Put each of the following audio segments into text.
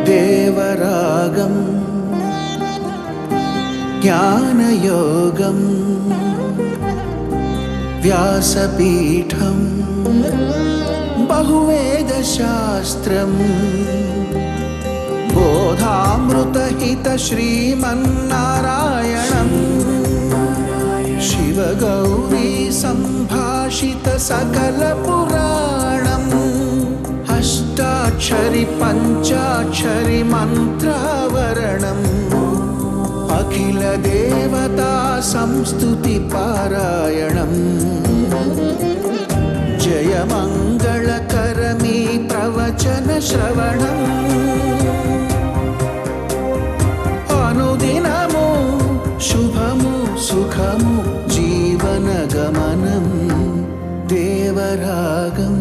దేవరాగం జ్ఞానయోగం వ్యాసపీఠం బహువేదశాస్త్రం బోధామృతహిత శ్రీమన్నారాయణం శివగౌరీ సంభాషిత సకల పురాణం అష్టాక్షరి పంచాక్షరి మంత్రావరణం అఖిల దేవతా సంస్తుతి పారాయణం జయమంగళకరమీ ప్రవచన శ్రవణం అనుదినము శుభము సుఖము జీవన గమనం దేవరాగం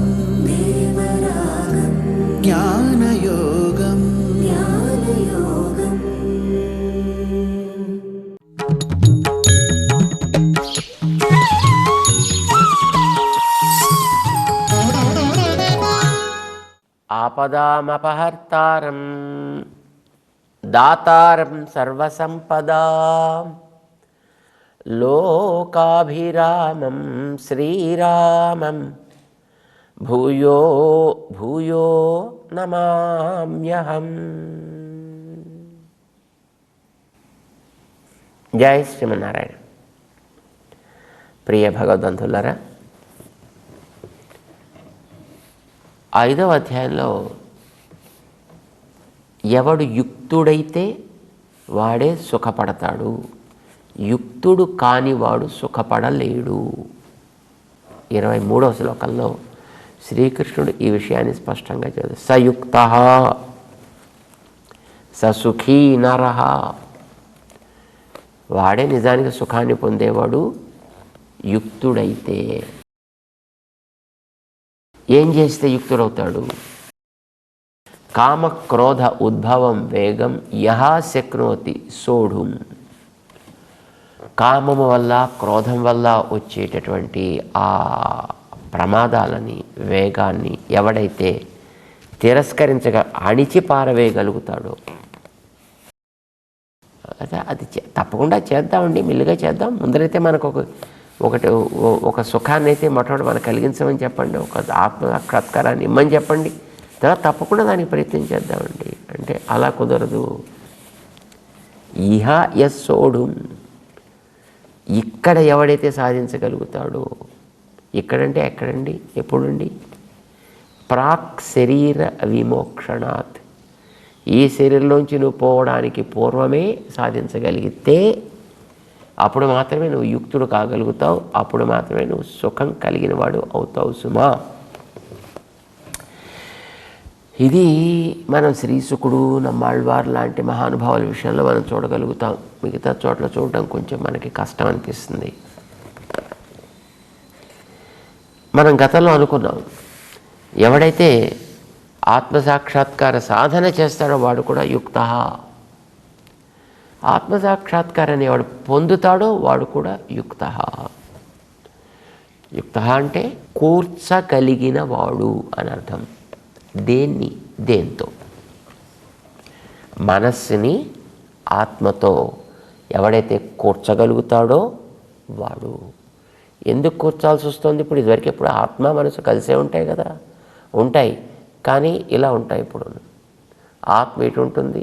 జ్ఞానయోగం ఆపదామపహర్తారం దాతారం సర్వసంపదాం లోకాభిరామం శ్రీరామం భూయో భూయో నమామ్యహం. జై శ్రీమన్నారాయణ. ప్రియ భగవద్బంధులారా, 5వ అధ్యాయంలో ఎవడు యుక్తుడైతే వాడే సుఖపడతాడు, యుక్తుడు కానివాడు సుఖపడలేడు. 23వ శ్లోకంలో శ్రీకృష్ణుడు ఈ విషయాన్ని స్పష్టంగా చెబుతాడు. సయుక్త ససుఖీ నరః, వాడే నిజానికి సుఖాన్ని పొందేవాడు యుక్తుడైతే. ఏం చేస్తే యుక్తుడవుతాడు? కామ క్రోధ ఉద్భవం వేగం యహ శక్నోతి సోఢుం. కామము వల్ల క్రోధం వల్ల వచ్చేటటువంటి ఆ ప్రమాదాలని వేగాన్ని ఎవడైతే అణిచి పారవేయగలుగుతాడో, అది తప్పకుండా చేద్దామండి, మెల్లిగా చేద్దాం. ముందరైతే మనకు ఒక సుఖాన్ని అయితే మొట్టమొదటి మనకు కలిగించమని చెప్పండి, ఒక ఆత్మసాక్షాత్కారాన్ని ఇమ్మని చెప్పండి, తర్వాత తప్పకుండా దానికి ప్రయత్నం చేద్దామండి అంటే అలా కుదరదు. ఇహ యస్సోఢుం, ఇక్కడ ఎవడైతే సాధించగలుగుతాడో, ఇక్కడంటే ఎక్కడండి, ఎప్పుడండి? ప్రాక్ శరీర విమోక్షణాత్, ఈ శరీరంలోంచి నువ్వు పోవడానికి పూర్వమే సాధించగలిగితే అప్పుడు మాత్రమే నువ్వు యుక్తుడు కాగలుగుతావు, అప్పుడు మాత్రమే నువ్వు సుఖం కలిగిన వాడు అవుతావు సుమా. ఇది మనం శ్రీశుకుడు, నమ్మాళ్వార్ లాంటి మహానుభావుల విషయంలో మనం చూడగలుగుతాం. మిగతా చోట్ల చూడడం కొంచెం మనకి కష్టం అనిపిస్తుంది. మనం గతంలో అనుకున్నాం, ఎవడైతే ఆత్మసాక్షాత్కార సాధన చేస్తాడో వాడు కూడా యుక్త. ఆత్మసాక్షాత్కారాన్ని ఎవడు పొందుతాడో వాడు కూడా యుక్త. యుక్త అంటే కూర్చగలిగిన వాడు అని అర్థం. దేన్ని? దేంతో? మనస్సుని ఆత్మతో ఎవడైతే కూర్చగలుగుతాడో వాడు. ఎందుకు కూర్చాల్సి వస్తుంది? ఇప్పుడు ఇదివరకు ఎప్పుడు ఆత్మ మనసు కలిసే ఉంటాయి కదా, ఉంటాయి, కానీ ఇలా ఉంటాయి. ఇప్పుడు ఆత్మ ఇటు ఉంటుంది,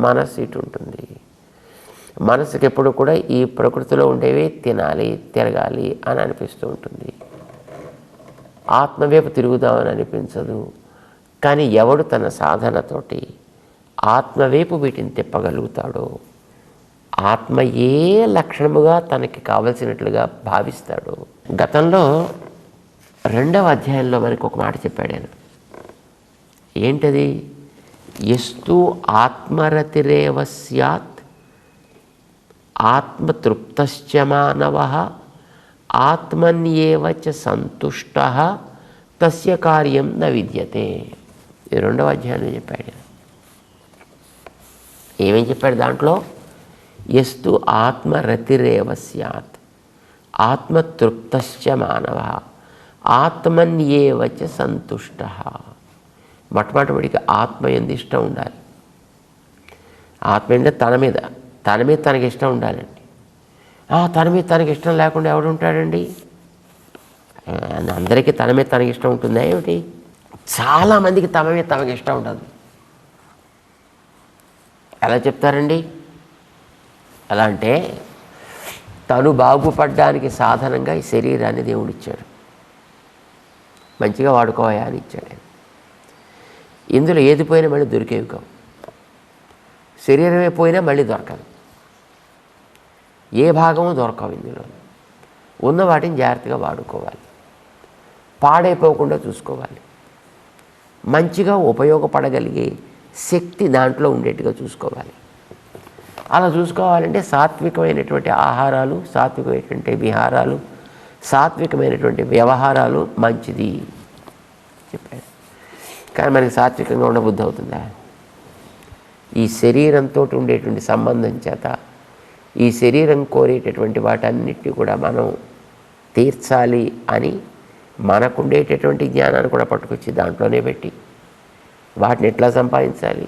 మనస్సు ఇటు ఉంటుంది. మనసుకి ఎప్పుడు కూడా ఈ ప్రకృతిలో ఉండేవి తినాలి, తిరగాలి అని అనిపిస్తూ ఉంటుంది. ఆత్మవైపు తిరుగుదామని అనిపించదు. కానీ ఎవడు తన సాధనతోటి ఆత్మవైపు వీటిని తిప్పగలుగుతాడో, ఆత్మ ఏ లక్షణముగా తనకి కావలసినట్లుగా భావిస్తాడో. గతంలో 2వ అధ్యాయంలో మనకు ఒక మాట చెప్పాడు ఆయన. ఏంటది? ఎస్తు ఆత్మరతిరేవ స్యాత్ ఆత్మతృప్తశ్చ మానవః ఆత్మన్యేవ చ సంతుష్టః తస్య కార్యం న విద్యతే. ఇది 2వ అధ్యాయంలో చెప్పాడు. ఏమేం చెప్పాడు దాంట్లో? ఎస్తు ఆత్మరతిరేవ స్యాత్ ఆత్మతృప్తశ్చ మానవ, ఆత్మన్యేవచ సంతుష్ట. మొట్టమొదటికి ఆత్మ ఎందు ఇష్టం ఉండాలి. ఆత్మ అంటే తన మీద తనకి ఇష్టం ఉండాలండి. తన మీద తనకి ఇష్టం లేకుండా ఎవడు ఉంటాడండి? అందరికీ తన మీద తనకి ఇష్టం ఉంటుందా ఏమిటి? చాలామందికి తమ మీద తమకి ఇష్టం ఉండదు. ఎలా చెప్తారండి? ఎలా అంటే తను బాగుపడడానికి సాధనంగా ఈ శరీరాన్ని దేవుడిచ్చాడు. మంచిగా వాడుకోవా అని ఇచ్చాడు. ఇందులో ఏది పోయినా మళ్ళీ దొరికేవి కావు. శరీరమే పోయినా మళ్ళీ దొరకదు. ఏ భాగమూ దొరకవు. ఇందులో ఉన్న వాటిని జాగ్రత్తగా వాడుకోవాలి. పాడైపోకుండా చూసుకోవాలి. మంచిగా ఉపయోగపడగలిగే శక్తి దాంట్లో ఉండేట్టుగా చూసుకోవాలి. అలా చూసుకోవాలంటే సాత్వికమైనటువంటి ఆహారాలు, సాత్వికమైనటువంటి విహారాలు, సాత్వికమైనటువంటి వ్యవహారాలు మంచిది చెప్పాడు. కానీ మనకి సాత్వికంగా ఉండబుద్ధి అవుతుందా? ఈ శరీరంతో ఉండేటువంటి సంబంధం చేత ఈ శరీరం కోరేటటువంటి వాటన్నిటిని కూడా మనం తీర్చాలి అని మనకుండేటటువంటి జ్ఞానాన్ని కూడా పట్టుకొచ్చి దాంట్లోనే పెట్టి వాటిని ఎట్లా సంపాదించాలి,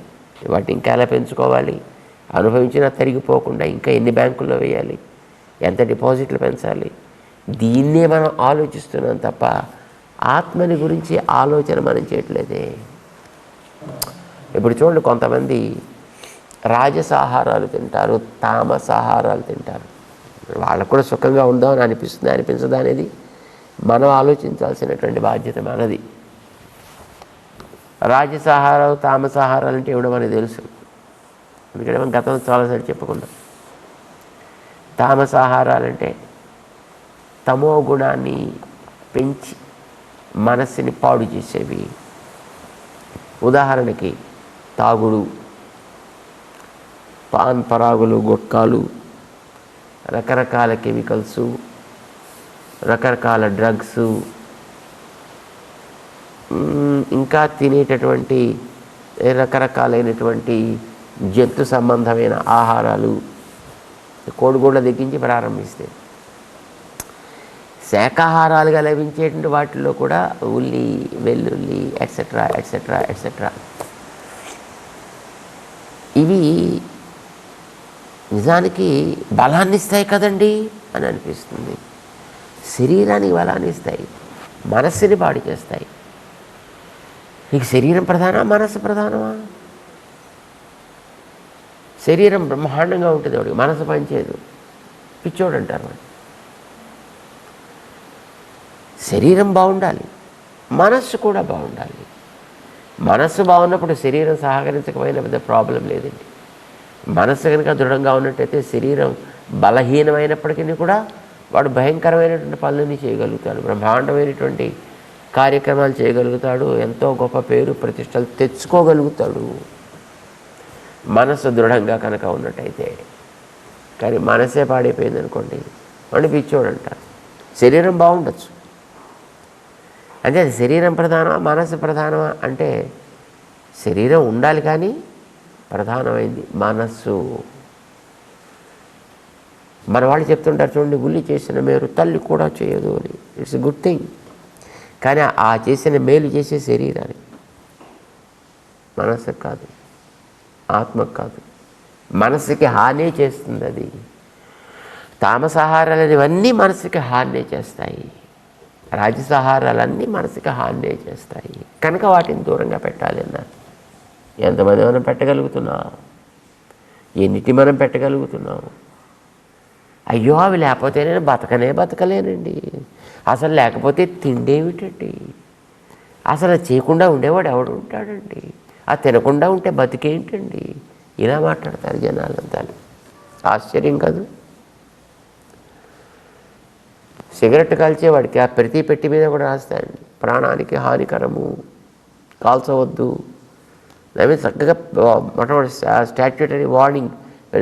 వాటిని ఇంకా ఎలా పెంచుకోవాలి, అనుభవించినా తరిగిపోకుండా ఇంకా ఎన్ని బ్యాంకుల్లో వేయాలి, ఎంత డిపాజిట్లు పెంచాలి, దీన్నే మనం ఆలోచిస్తున్నాం తప్ప ఆత్మని గురించి ఆలోచన మనం చేయట్లేదే. ఇప్పుడు చూడండి, కొంతమంది రాజసాహారాలు తింటారు, తామసాహారాలు తింటారు. వాళ్ళకు కూడా సుఖంగా ఉందామని అనిపిస్తుంది అనిపించదా అనేది మనం ఆలోచించాల్సినటువంటి బాధ్యత మనది. రాజసాహారాలు తామసాహారాలు అంటే ఏమిటో మనకు తెలుసు. ఎందుకంటే మనం గతంలో చాలాసార్లు చెప్పుకున్నాం. తామసాహారాలంటే తమో గుణాన్ని పెంచి మనస్సుని పాడు చేసేవి. ఉదాహరణకి తాగుడు, పాన్ పరాగులు, గుట్కాలు, రకరకాల కెమికల్సు, రకరకాల డ్రగ్స్, ఇంకా తినేటటువంటి రకరకాలైనటువంటి జంతు సంబంధమైన ఆహారాలు, కోడిగుడ్ల దగ్గరించి ప్రారంభిస్తే శాకాహారాలుగా లభించేటువంటి వాటిల్లో కూడా ఉల్లి, వెల్లుల్లి ఎట్సెట్రా ఎట్సెట్రా ఎట్సెట్రా ఇవి నిజానికి బలాన్ని ఇస్తాయి కదండి అని అనిపిస్తుంది. శరీరానికి బలాన్ని ఇస్తాయి, మనస్సుని పాడు చేస్తాయి. నీకు శరీరం ప్రధానమా, మనస్సు ప్రధానమా? శరీరం బ్రహ్మాండంగా ఉంటుంది, వాడికి మనసు పనిచేయదు, పిచ్చోడు అంటారు వాడు. శరీరం బాగుండాలి, మనస్సు కూడా బాగుండాలి. మనస్సు బాగున్నప్పుడు శరీరం సహకరించకపోయిన పెద్ద ప్రాబ్లం లేదండి. మనస్సు కనుక దృఢంగా ఉన్నట్టయితే శరీరం బలహీనమైనప్పటికీ కూడా వాడు భయంకరమైనటువంటి పనులన్నీ చేయగలుగుతాడు, బ్రహ్మాండమైనటువంటి కార్యక్రమాలు చేయగలుగుతాడు, ఎంతో గొప్ప పేరు ప్రతిష్టలు తెచ్చుకోగలుగుతాడు మనస్సు దృఢంగా కనుక ఉన్నట్టయితే. కానీ మనసే పాడైపోయింది అనుకోండి, వాడిని పిచ్చోడు అంటారు. శరీరం బాగుండొచ్చు అంటే అది శరీరం ప్రధానమా, మనస్సు ప్రధానమా అంటే శరీరం ఉండాలి, కానీ ప్రధానమైంది మనస్సు. మన వాళ్ళు చెప్తుంటారు చూడండి, ఉల్లి చేసిన మేలు తల్లి కూడా చేయదు అని. It's a good thing. కానీ ఆ చేసిన మేలు చేసే శరీరానికి, మనస్సుకు కాదు, ఆత్మకు కాదు. మనస్సుకి హాని చేస్తుంది అది. తామసాహారాలు ఇవన్నీ మనసుకి హాని చేస్తాయి, రాజసాహారాలన్నీ మనసుకి హాని చేస్తాయి. కనుక వాటిని దూరంగా పెట్టాలి అన్నారు. ఎంతమంది మనం పెట్టగలుగుతున్నాం? ఎన్నిటి మనం పెట్టగలుగుతున్నాం? అయ్యో అవి లేకపోతే నేను బతకలేనండి, అసలు లేకపోతే తిండేమిటండి, అసలు చేయకుండా ఉండేవాడు ఎవడు ఉంటాడండి, ఆ తినకుండా ఉంటే బతికేంటండి, ఇలా మాట్లాడతారు జనాలంతా. ఆశ్చర్యం కాదు. సిగరెట్ కాల్చేవాడికి ఆ ప్రతి పెట్టి మీద కూడా రాస్తాడు, ప్రాణానికి హానికరము, కాల్చవద్దు. దాని చక్కగా మొట్టమొదటి స్టాట్యూటరీ వార్నింగ్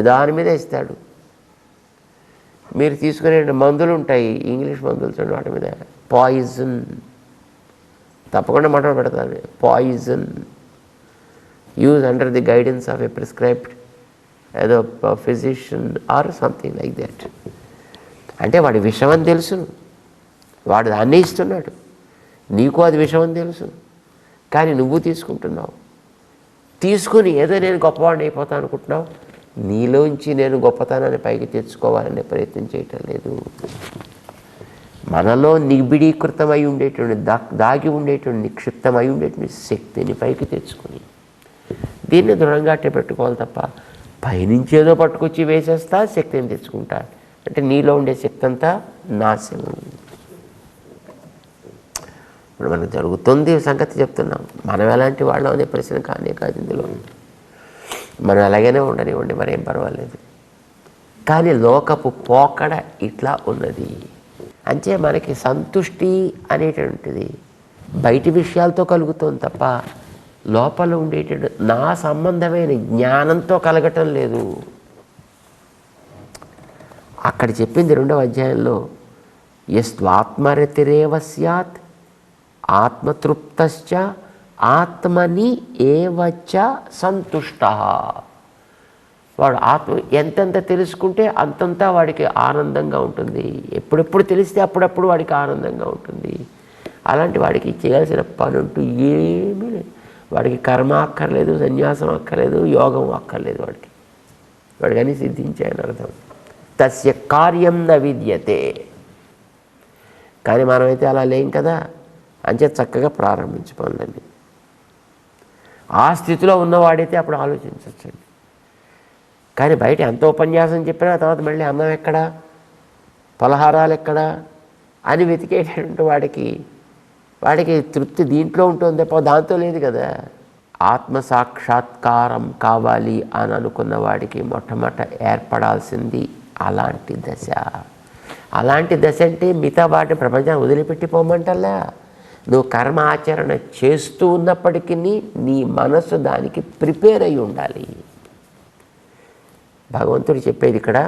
దాని మీద ఇస్తాడు. మీరు తీసుకునే మందులు ఉంటాయి, ఇంగ్లీష్ మందులు చూడండి, వాటి మీద పాయిజన్ తప్పకుండా మొట్టమొదటి పెడతారు. Poison use under the guidance of a prescribed ఏదో physician or something like that. అంటే వాడి విషయం అని తెలుసును, వాడు దాన్నే ఇస్తున్నాడు. నీకు అది విషయం అని తెలుసు, కానీ నువ్వు తీసుకుంటున్నావు. తీసుకుని ఏదో నేను గొప్పవాడిని అయిపోతాను అనుకుంటున్నావు. నీలోంచి నేను గొప్పతనాన్ని పైకి తెచ్చుకోవాలనే ప్రయత్నం చేయటం లేదు. మనలో నిబిడీకృతమై ఉండేటువంటి దాగి ఉండేటువంటి నిక్షిప్తమై ఉండేటువంటి శక్తిని పైకి తెచ్చుకుని దీన్ని దృఢంగా అట్టే పెట్టుకోవాలి తప్ప పైనుంచి ఏదో పట్టుకొచ్చి వేసేస్తా శక్తిని తెచ్చుకుంటా అంటే నీలో ఉండే శక్తి అంతా నాశనం. ఇప్పుడు మనకు జరుగుతుంది సంగతి చెప్తున్నాం. మనం ఎలాంటి వాళ్ళం అనే ప్రశ్న కానే కాదు ఇందులో. మనం అలాగనే ఉండనివ్వండి, మరేం పర్వాలేదు. కానీ లోకపు పోకడ ఇట్లా ఉన్నది. అంటే మనకి సంతుష్టి అనేటువంటిది బయటి విషయాలతో కలుగుతుంది తప్ప లోపల ఉండేటువంటి నా సంబంధమైన జ్ఞానంతో కలగటం లేదు. అక్కడ చెప్పింది 2వ అధ్యాయంలో యస్త్వాత్మరతిరేవ స్యాత్ ఆత్మతృప్తశ్చ ఆత్మని ఏవచ్చ సంతుష్టః. వాడు ఆత్మ ఎంతెంత తెలుసుకుంటే అంతంతా వాడికి ఆనందంగా ఉంటుంది. ఎప్పుడెప్పుడు తెలిస్తే అప్పుడప్పుడు వాడికి ఆనందంగా ఉంటుంది. అలాంటి వాడికి చేయాల్సిన పని అంటూ ఏమీ లేదు. వాడికి కర్మ అక్కర్లేదు, సన్యాసం అక్కర్లేదు, యోగం అక్కర్లేదు. వాడికి అన్నీ సిద్ధించాయని అర్థం. తస్య కార్యం న విద్యతే. కానీ మనమైతే అలా లేం కదా. అంచే చక్కగా ప్రారంభించు పనులన్నీ. ఆ స్థితిలో ఉన్నవాడైతే అప్పుడు ఆలోచించవచ్చండి. కానీ బయట ఎంత ఉపన్యాసం చెప్పినా తర్వాత మళ్ళీ అన్నం ఎక్కడా, పలహారాలు ఎక్కడా అని వెతికేటటువంటి వాడికి తృప్తి దీంట్లో ఉంటుంది తప్ప దాంతో లేదు కదా. ఆత్మసాక్షాత్కారం కావాలి అని అనుకున్న వాడికి మొట్టమొదట ఏర్పడాల్సింది అలాంటి దశ. అలాంటి దశ అంటే మిగతా వాటిని ప్రపంచాన్ని వదిలిపెట్టిపోమంటల్లా. నువ్వు కర్మ ఆచరణ చేస్తూ ఉన్నప్పటికీ నీ మనసు దానికి ప్రిపేర్ అయి ఉండాలి. భగవంతుడు చెప్పేది ఇక్కడ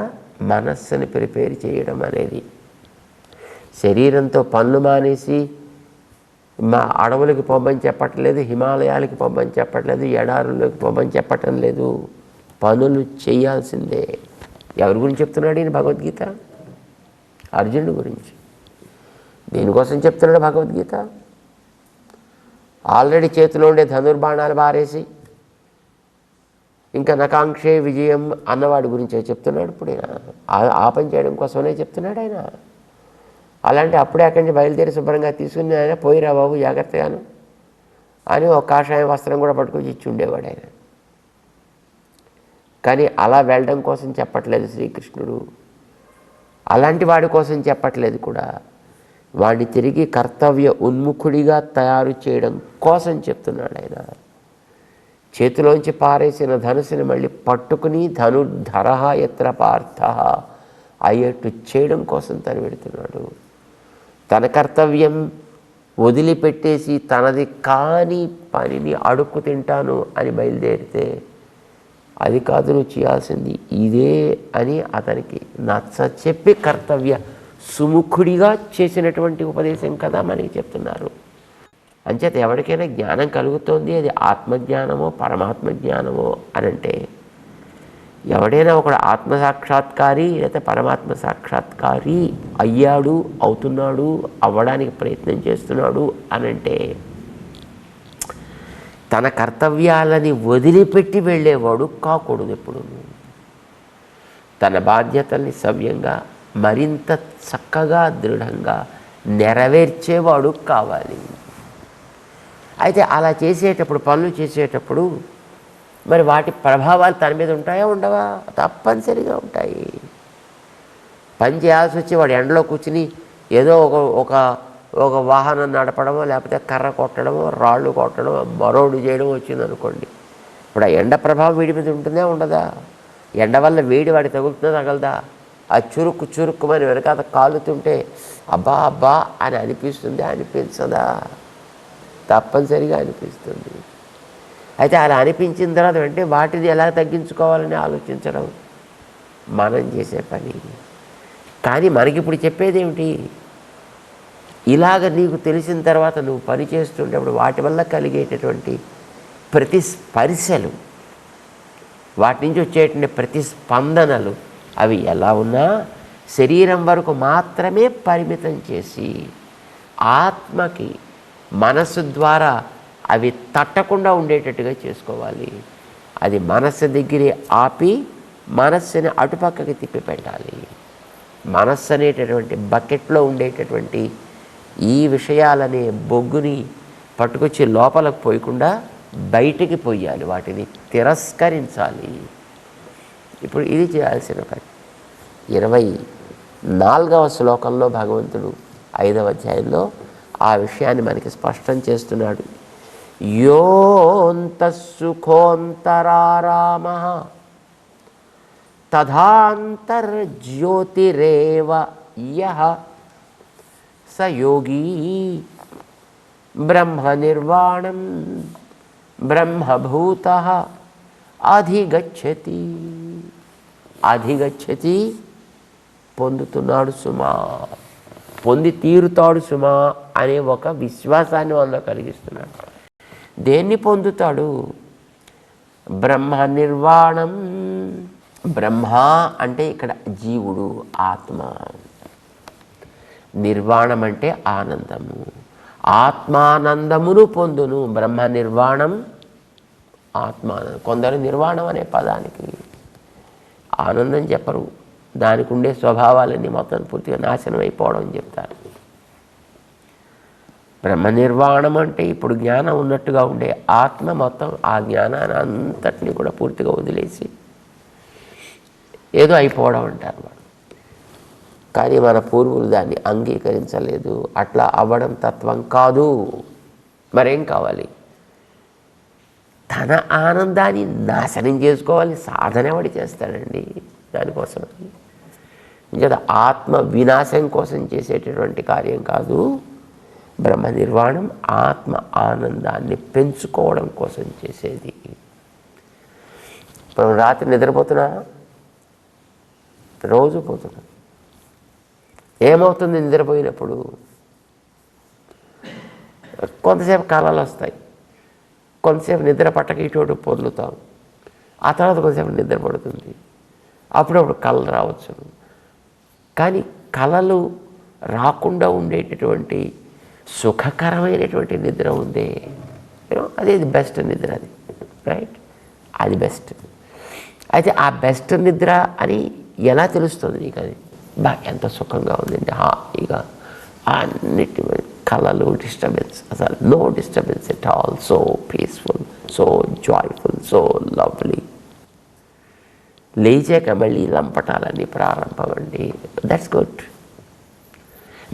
మనస్సుని ప్రిపేర్ చేయడం అనేది. శరీరంతో పనులు మానేసి మా అడవులకి పొమ్మని చెప్పట్లేదు, హిమాలయాలకి పొమ్మని చెప్పట్లేదు, ఎడారుల్లోకి పొమ్మని చెప్పటం లేదు. పనులు చేయాల్సిందే. ఎవరి గురించి చెప్తున్నాడు ఈయన భగవద్గీత? అర్జునుడి గురించి. దేనికోసం చెప్తున్నాడు భగవద్గీత? ఆల్రెడీ చేతిలో ఉండే ధనుర్బాణాలు బారేసి ఇంకా నకాంక్షే విజయం అన్నవాడి గురించే చెప్తున్నాడు. ఇప్పుడు ఆ పని చేయడం కోసమే చెప్తున్నాడు ఆయన. అలాంటి అప్పుడే అక్కడి నుంచి బయలుదేరి శుభ్రంగా తీసుకుని ఆయన పోయిరా బాబు జాగ్రత్తగాను అని ఒక కాషాయం వస్త్రం కూడా పట్టుకొచ్చి ఇచ్చి ఉండేవాడు ఆయన. కానీ అలా వెళ్ళడం కోసం చెప్పట్లేదు శ్రీకృష్ణుడు. అలాంటి వాడి కోసం చెప్పట్లేదు కూడా. వాడిని తిరిగి కర్తవ్య ఉన్ముఖుడిగా తయారు చేయడం కోసం చెప్తున్నాడు ఆయన. చేతిలోంచి పారేసిన ధనుసుని మళ్ళీ పట్టుకుని ధనుర్ధర యత్ర పార్థ అయ్యేట్టు చేయడం కోసం తను పెడుతున్నాడు. తన కర్తవ్యం వదిలిపెట్టేసి తనది కాని పనిని అడుక్కు తింటాను అని బయలుదేరితే అది కాదు నువ్వు చేయాల్సింది ఇదే అని అతనికి నచ్చ చెప్పి కర్తవ్య సుముఖుడిగా చేసినటువంటి ఉపదేశం కదా మనకి చెప్తున్నారు. అంచేత ఎవరికైనా జ్ఞానం కలుగుతోంది, అది ఆత్మజ్ఞానమో పరమాత్మ జ్ఞానమో అని అంటే, ఎవడైనా ఒకడు ఆత్మసాక్షాత్కారి లేదా పరమాత్మ సాక్షాత్కారి అయ్యాడు, అవుతున్నాడు, అవ్వడానికి ప్రయత్నం చేస్తున్నాడు అనంటే తన కర్తవ్యాలని వదిలిపెట్టి వెళ్ళేవాడు కాకూడదు. ఎప్పుడు తన బాధ్యతల్ని సవ్యంగా మరింత చక్కగా దృఢంగా నెరవేర్చేవాడు కావాలి. అయితే అలా చేసేటప్పుడు, పనులు చేసేటప్పుడు మరి వాటి ప్రభావాలు తన మీద ఉంటాయా ఉండవా? తప్పనిసరిగా ఉంటాయి. పని చేయాల్సి వచ్చి వాడు ఎండలో కూర్చుని ఏదో ఒక వాహనం నడపడమో లేకపోతే కర్ర కొట్టడమో రాళ్ళు కొట్టడమో మరోడు చేయడం వచ్చిందనుకోండి. ఇప్పుడు ఆ ఎండ ప్రభావం వీడి మీద ఉంటుందా ఉండదా? ఎండ వల్ల వేడి వాడి తగులుతుందా తగలదా? ఆ చురుక్కుమని వెనకాల కాలుతుంటే అబ్బా అబ్బా అని అనిపించదా? తప్పనిసరిగా అనిపిస్తుంది. అయితే అలా అనిపించిన తర్వాత వెంటనే వాటిని ఎలా తగ్గించుకోవాలని ఆలోచించడం మనం చేసే పని. కానీ మనకి ఇప్పుడు చెప్పేది ఏమిటి? ఇలాగ నీకు తెలిసిన తర్వాత నువ్వు పని చేస్తుంటప్పుడు వాటి వల్ల కలిగేటటువంటి ప్రతిస్పర్శలు, వాటి నుంచి వచ్చేటువంటి ప్రతిస్పందనలు అవి ఎలా ఉన్నా శరీరం వరకు మాత్రమే పరిమితం చేసి ఆత్మకి మనస్సు ద్వారా అవి తట్టకుండా ఉండేటట్టుగా చేసుకోవాలి. అది మనస్సు దగ్గరే ఆపి మనస్సుని అటుపక్కకి తిప్పి పెట్టాలి. మనస్సు అనేటటువంటి బకెట్లో ఉండేటటువంటి ఈ విషయాలనే బొగ్గుని పట్టుకొచ్చి లోపలకు పోయకుండా బయటికి పోయాలి, వాటిని తిరస్కరించాలి. ఇప్పుడు ఇది చేయాల్సిన పని. 24వ శ్లోకంలో భగవంతుడు 5వ అధ్యాయంలో ఆ విషయాన్ని మనకి స్పష్టం చేస్తున్నాడు. యోంతఃసుఖోంతరారామ తథాంతర్జ్యోతిరేవ యః స యోగీ బ్రహ్మనిర్వాణం బ్రహ్మభూతః అధిగచ్చతి. అధిగచ్చతి పొందుతున్నాడు సుమా, పొంది తీరుతాడు సుమా అనే ఒక విశ్వాసాన్ని మనలో కలిగిస్తున్నాడు. దేన్ని పొందుతాడు? బ్రహ్మ నిర్వాణం. బ్రహ్మ అంటే ఇక్కడ జీవుడు, ఆత్మ. నిర్వాణం అంటే ఆనందము. ఆత్మానందమును పొందును. బ్రహ్మ నిర్వాణం, ఆత్మానందం. కొందరు నిర్వాణం అనే పదానికి ఆనందం చెప్పరు, దానికి ఉండే స్వభావాలన్నీ మొత్తం పూర్తిగా నాశనం అయిపోవడం అని చెప్తారు. బ్రహ్మ నిర్వాణం అంటే ఇప్పుడు జ్ఞానం ఉన్నట్టుగా ఉండే ఆత్మ మొత్తం ఆ జ్ఞానాన్ని అంతటినీ కూడా పూర్తిగా వదిలేసి ఏదో అయిపోవడం అంటారు వాడు. కానీ మన పూర్వులు దాన్ని అంగీకరించలేదు. అట్లా అవ్వడం తత్వం కాదు. మరేం కావాలి? తన ఆనందాన్ని నాశనం చేసుకోవాలి. సాధన ఎవడి చేస్తాడండి దానికోసం? ఇంకా ఆత్మ వినాశం కోసం చేసేటటువంటి కార్యం కాదు బ్రహ్మ నిర్వాణం. ఆత్మ ఆనందాన్ని పెంచుకోవడం కోసం చేసేది. ఇప్పుడు రాత్రి నిద్రపోతున్నా, రోజు పోతున్నా. ఏమవుతుంది నిద్రపోయినప్పుడు? కొంతసేపు కళలు వస్తాయి, కొంతసేపు నిద్ర పట్టక ఇటు పొర్లుతాం, ఆ తర్వాత కొంతసేపు నిద్ర పడుతుంది, అప్పుడప్పుడు కళలు రావచ్చు. కానీ కళలు రాకుండా ఉండేటటువంటి సుఖకరమైనటువంటి నిద్ర ఉందే, అదే బెస్ట్ నిద్ర. అది రైట్, అది బెస్ట్. అయితే ఆ బెస్ట్ నిద్ర అని ఎలా తెలుస్తుంది నీకు? అది ఎంత సుఖంగా ఉందండి, హాయిగా, అన్నిటి కళలు డిస్టర్బెన్స్, అసలు no disturbance at all, so peaceful, so joyful, so lovely. లేచాక మళ్ళీ లంపటాలన్నీ ప్రారంభమండి. That's good.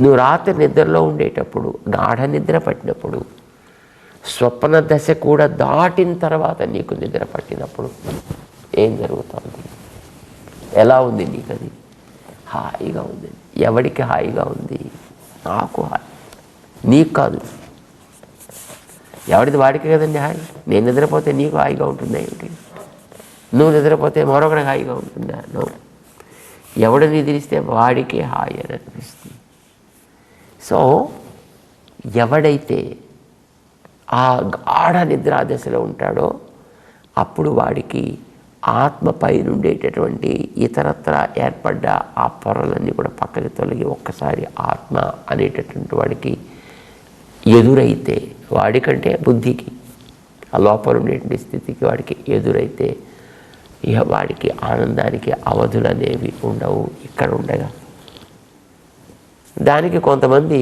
నువ్వు రాత్రి నిద్రలో ఉండేటప్పుడు, గాఢ నిద్ర పట్టినప్పుడు, స్వప్న దశ కూడా దాటిన తర్వాత నీకు నిద్ర పట్టినప్పుడు ఏం జరుగుతుంది? ఎలా ఉంది నీకు? అది హాయిగా ఉంది. ఎవడికి హాయిగా ఉంది? నాకు హాయి, నీకు కాదు. ఎవడిది వాడికి కదండి హాయి. నేను నిద్రపోతే నీకు హాయిగా ఉంటుందా ఏమిటి? నువ్వు నిద్రపోతే మరొకరికి హాయిగా ఉంటుందా? నో. ఎవడు నిద్రిస్తే వాడికి హాయి అని అనిపిస్తుంది. సో ఎవడైతే ఆ గాఢ నిద్రా దశలో ఉంటాడో అప్పుడు వాడికి ఆత్మపై ఉండేటటువంటి ఇతరత్ర ఏర్పడ్డ ఆ పొరలన్నీ కూడా పక్కకి తొలగి ఒక్కసారి ఆత్మ అనేటటువంటి వాడికి ఎదురైతే, వాడికంటే బుద్ధికి ఆ లోపల ఉండేటువంటి స్థితికి వాడికి ఎదురైతే ఇక వాడికి ఆనందానికి అవధులు అనేవి ఉండవు. ఇక్కడ ఉండగా దానికి కొంతమంది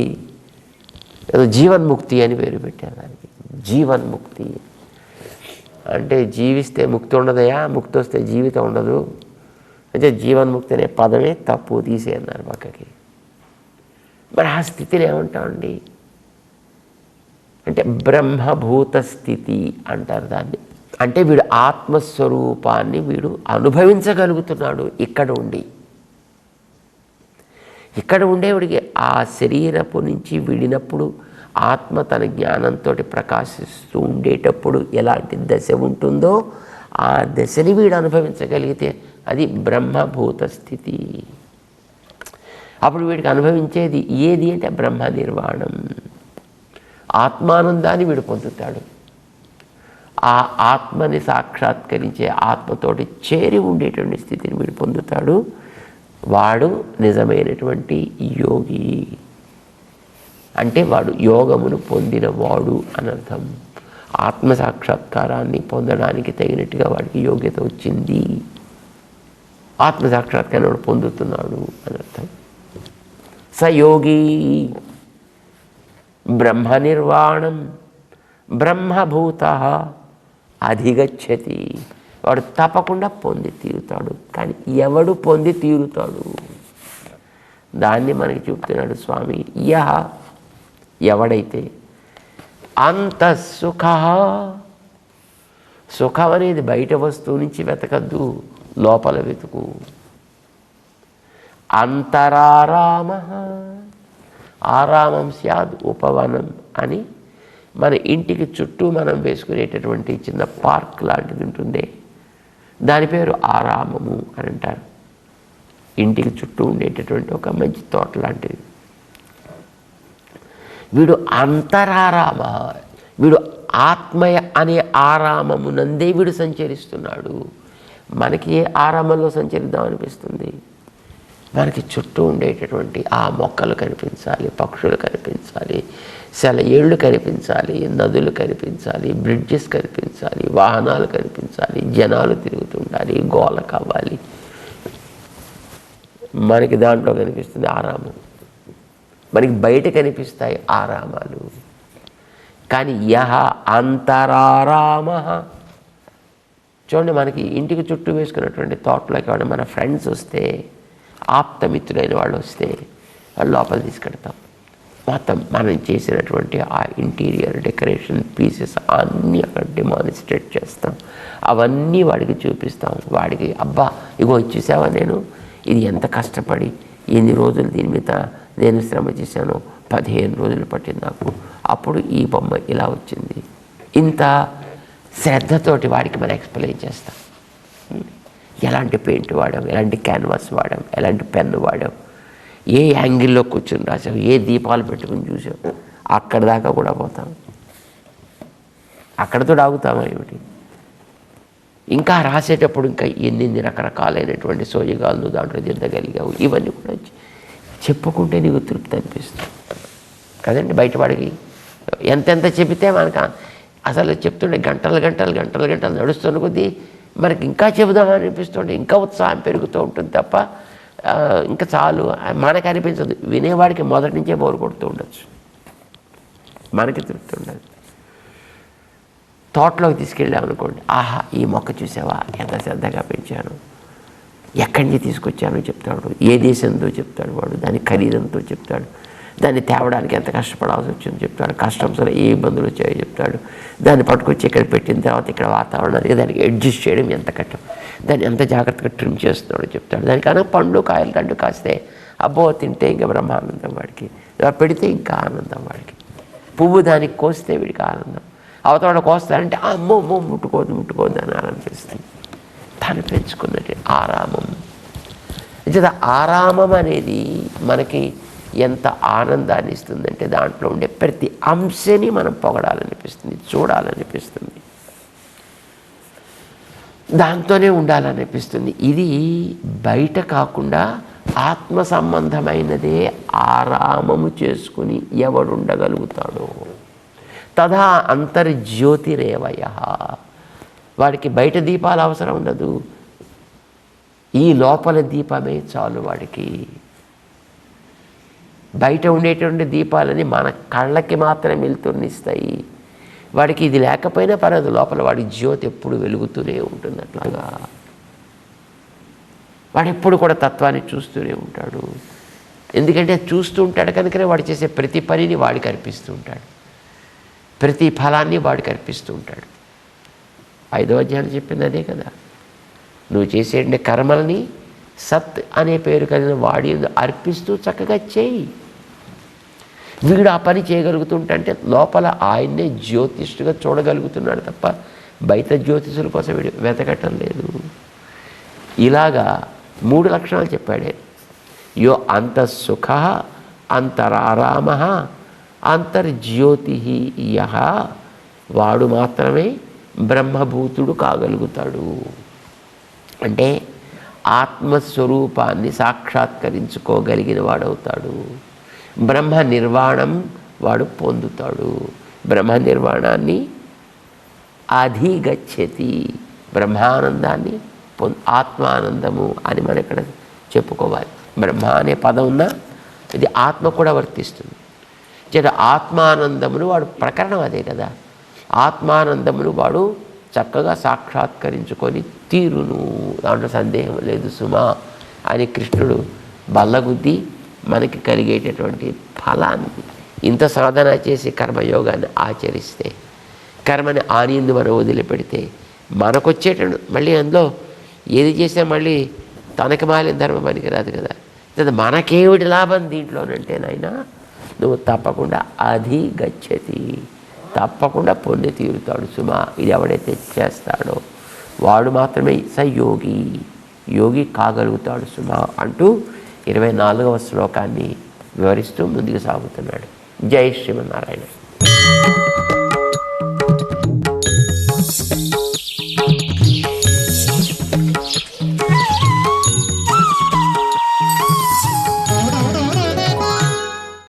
ఏదో జీవన్ముక్తి అని పేరు పెట్టారు. దానికి జీవన్ముక్తి అంటే జీవిస్తే ముక్తి ఉండదయా, ముక్తి వస్తే జీవితం ఉండదు. అంటే జీవన్ముక్తి అనే పదమే తప్పు, తీసేయన్నారు పక్కకి. మరి ఆ స్థితిని ఏమంటామండి అంటే బ్రహ్మభూత స్థితి అంటారు దాన్ని. అంటే వీడు ఆత్మస్వరూపాన్ని వీడు అనుభవించగలుగుతున్నాడు ఇక్కడ ఉండి. ఇక్కడ ఉండేవాడికి ఆ శరీరపు నుంచి విడినప్పుడు ఆత్మ తన జ్ఞానంతో ప్రకాశిస్తూ ఉండేటప్పుడు ఎలాంటి దశ ఉంటుందో ఆ దశని వీడు అనుభవించగలిగితే అది బ్రహ్మభూత స్థితి. అప్పుడు వీడికి అనుభవించేది ఏది అంటే బ్రహ్మ నిర్వాణం, ఆత్మానందాన్ని వీడు పొందుతాడు. ఆ ఆత్మని సాక్షాత్కరించే ఆత్మతోటి చేరి ఉండేటువంటి స్థితిని వీడు పొందుతాడు. వాడు నిజమైనటువంటి యోగి. అంటే వాడు యోగమును పొందినవాడు అని అర్థం. ఆత్మసాక్షాత్కారాన్ని పొందడానికి తగినట్టుగా వాడికి యోగ్యత వచ్చింది, ఆత్మసాక్షాత్కారాన్ని వాడు పొందుతున్నాడు అని అర్థం. సయోగి బ్రహ్మ నిర్వాణం బ్రహ్మభూత అధిగచ్చతి, వాడు తప్పకుండా పొంది తీరుతాడు. కానీ ఎవడు పొంది తీరుతాడు దాన్ని మనకి చూపుతున్నాడు స్వామి. యహ ఎవడైతే అంతఃసుఖ, సుఖం అనేది బయట వస్తువు నుంచి వెతకద్దు, లోపల వెతుకు. అంతరారామ, ఆరామం స్యాద్ ఉపవనం అని మన ఇంటికి చుట్టూ మనం వేసుకునేటటువంటి చిన్న పార్క్ లాంటిది ఉంటుంది, దాని పేరు ఆరామము అని అంటారు. ఇంటికి చుట్టూ ఉండేటటువంటి ఒక మంచి తోట లాంటిది. వీడు అంతరారామ, వీడు ఆత్మయ అనే ఆరామమునందే వీడు సంచరిస్తున్నాడు. మనకి ఏ ఆరామంలో సంచరిద్దాం అనిపిస్తుంది? మనకి చుట్టూ ఉండేటటువంటి ఆ మొక్కలు కనిపించాలి, పక్షులు కనిపించాలి, సెలయేళ్ళు కనిపించాలి, నదులు కనిపించాలి, బ్రిడ్జెస్ కనిపించాలి, వాహనాలు కనిపించాలి, జనాలు తిరుగుతుండాలి, గోల కావాలి. మనకి దాంట్లో కనిపిస్తుంది ఆరామం. మనకి బయట కనిపిస్తాయి ఆరామాలు. కానీ యహ అంతరారామ, చూడండి, మనకి ఇంటికి చుట్టూ వేసుకున్నటువంటి తోటలోకి ఎవరైనా మన ఫ్రెండ్స్ వస్తే, ఆప్తమిత్రులైన వాళ్ళు వస్తే వాళ్ళు లోపల తీసుకెడతాం. మొత్తం మనం చేసినటువంటి ఆ ఇంటీరియర్ డెకరేషన్ పీసెస్ అన్నీ అక్కడ డెమాన్స్ట్రేట్ చేస్తాం. అవన్నీ వాడికి చూపిస్తాం. వాడికి అబ్బా ఇగో చూసావా, నేను ఇది ఎంత కష్టపడి ఎన్ని రోజులు దీని మీద నేను శ్రమ చేశాను, 15 రోజులు పట్టింది నాకు, అప్పుడు ఈ బొమ్మ ఇలా వచ్చింది. ఇంత శ్రద్ధతోటి వాడికి మనం ఎక్స్ప్లెయిన్ చేస్తాం. ఎలాంటి పెయింట్ వాడాం, ఎలాంటి క్యాన్వాస్ వాడాం, ఎలాంటి పెన్ను వాడాం, ఏ యాంగిల్లో కూర్చొని రాసాం, ఏ దీపాలు పెట్టుకుని చూసాం, అక్కడ దాకా కూడా పోతాం. అక్కడతో ఆగుతామా ఏమిటి? ఇంకా రాసేటప్పుడు ఇంకా ఎన్ని రకరకాలైనటువంటి సోయగాలు దాంట్లో దిద్దగలిగావు, ఇవన్నీ కూడా చెప్పుకుంటే నీకు తృప్తి అనిపిస్తుంది కదండి. బయటవాడికి ఎంతెంత చెబితే మనకు అసలు చెప్తుండే గంటలు నడుస్తున్న కొద్దీ మనకి ఇంకా చెబుదామని అనిపిస్తుండే, ఇంకా ఉత్సాహం పెరుగుతూ ఉంటుంది తప్ప ఇంకా చాలు మనకు అనిపించదు. వినేవాడికి మొదటి నుంచే బోరు కొడుతూ ఉండొచ్చు, మనకి తృప్తి ఉండదు. తోటలోకి తీసుకెళ్ళామనుకోండి, ఆహా ఈ మొక్క చూసావా ఎంత శ్రద్ధగా పెంచాను, ఎక్కడి నుంచి తీసుకొచ్చానో చెప్తాడు, ఏ దేశంతో చెప్తాడు వాడు, దాని ఖరీదంతో చెప్తాడు, దాన్ని తేవడానికి ఎంత కష్టపడాల్సి వచ్చిందో చెప్తాడు, కష్టంలో ఏ ఇబ్బందులు వచ్చాయో చెప్తాడు, దాన్ని పట్టుకొచ్చి ఇక్కడ పెట్టిన తర్వాత ఇక్కడ వాతావరణానికి దానికి అడ్జస్ట్ చేయడం ఎంత కష్టం, దాన్ని ఎంత జాగ్రత్తగా ట్రిమ్ చేస్తున్నాడో చెప్తాడు. దానికన్నా పండ్లు కాయలు తండ్రి కాస్తే అబ్బో తింటే ఇంకా బ్రహ్మానందం వాడికి, పెడితే ఇంకా ఆనందం వాడికి, పువ్వు దానికి కోస్తే వీడికి ఆనందం, అవతల కోస్తారంటే అమ్మో ముట్టుకోవద్దు అని అనిపిస్తుంది. తను పెంచుకున్నట్టు ఆరామం. ఆరామం అనేది మనకి ఎంత ఆనందాన్ని ఇస్తుందంటే దాంట్లో ఉండే ప్రతి అంశని మనం పొగడాలనిపిస్తుంది, చూడాలనిపిస్తుంది, దాంతోనే ఉండాలనిపిస్తుంది. ఇది బయట కాకుండా ఆత్మ సంబంధమైనదే ఆరామము చేసుకుని ఎవడుండగలుగుతాడో తదా అంతర్జ్యోతిరేవయ, వాడికి బయట దీపాలు అవసరం ఉండదు, ఈ లోపల దీపమే చాలు వాడికి. బయట ఉండేటువంటి దీపాలని మన కళ్ళకి మాత్రమే వెలుతురునిస్తాయి. వాడికి ఇది లేకపోయినా పర్వాలేదు, లోపల వాడి జ్యోతి ఎప్పుడు వెలుగుతూనే ఉంటుంది. అట్లాగా వాడు ఎప్పుడు కూడా తత్వాన్ని చూస్తూనే ఉంటాడు. ఎందుకంటే చూస్తూ ఉంటాడు కనుకనే వాడు చేసే ప్రతి పనిని వాడికి అర్పిస్తూ ఉంటాడు, ప్రతి ఫలాన్ని వాడికి అర్పిస్తూ ఉంటాడు. 5వ అధ్యాయం చెప్పింది అదే కదా, నువ్వు చేసే కర్మలని సత్ అనే పేరు కలిగిన వాడి అర్పిస్తూ చక్కగా చేయి. వీడు ఆ పని చేయగలుగుతుంటే లోపల ఆయన్నే జ్యోతిష్గా చూడగలుగుతున్నాడు తప్ప బయట జ్యోతిషుల కోసం వీడు వెతకటం లేదు. ఇలాగా 3 లక్షణాలు చెప్పాడే. యో అంతఃసుఖ అంతరారామ అంతర్జ్యోతి యహ, వాడు మాత్రమే బ్రహ్మభూతుడు కాగలుగుతాడు. అంటే ఆత్మస్వరూపాన్ని సాక్షాత్కరించుకోగలిగిన వాడవుతాడు. బ్రహ్మ నిర్వాణం వాడు పొందుతాడు. బ్రహ్మ నిర్వాణాన్ని అధిగచ్చతి, బ్రహ్మానందాన్ని ఆత్మానందము అని మనం ఇక్కడ చెప్పుకోవాలి. బ్రహ్మ అనే పదం ఉన్నా ఇది ఆత్మ కూడా వర్తిస్తుంది. చేత ఆత్మానందమును వాడు ప్రకరణం అదే కదా. ఆత్మానందమును వాడు చక్కగా సాక్షాత్కరించుకొని తీరును, దాంట్లో సందేహం లేదు సుమా అని కృష్ణుడు బల్లగుద్ది మనకి కలిగేటటువంటి ఫలాన్ని, ఇంత సాధన చేసి కర్మయోగాన్ని ఆచరిస్తే, కర్మని ఆనిందు మనం వదిలిపెడితే మనకొచ్చేటప్పుడు మళ్ళీ అందులో ఏది చేసినా మళ్ళీ తనకి మాలిన ధర్మం పనికిరాదు కదా. మనకేమిటి లాభం దీంట్లోనంటే నాయనా నువ్వు తప్పకుండా అధిగచ్చతి, తప్పకుండా పొంది తీరుతాడు సుమా. ఇది ఎవడైతే చేస్తాడో వాడు మాత్రమే సయోగి, యోగి కాగలుగుతాడు సుమా అంటూ 24వ శ్లోకాన్ని వివరిస్తూ ముందుకు సాగుతున్నాడు. జై శ్రీమన్నారాయణ.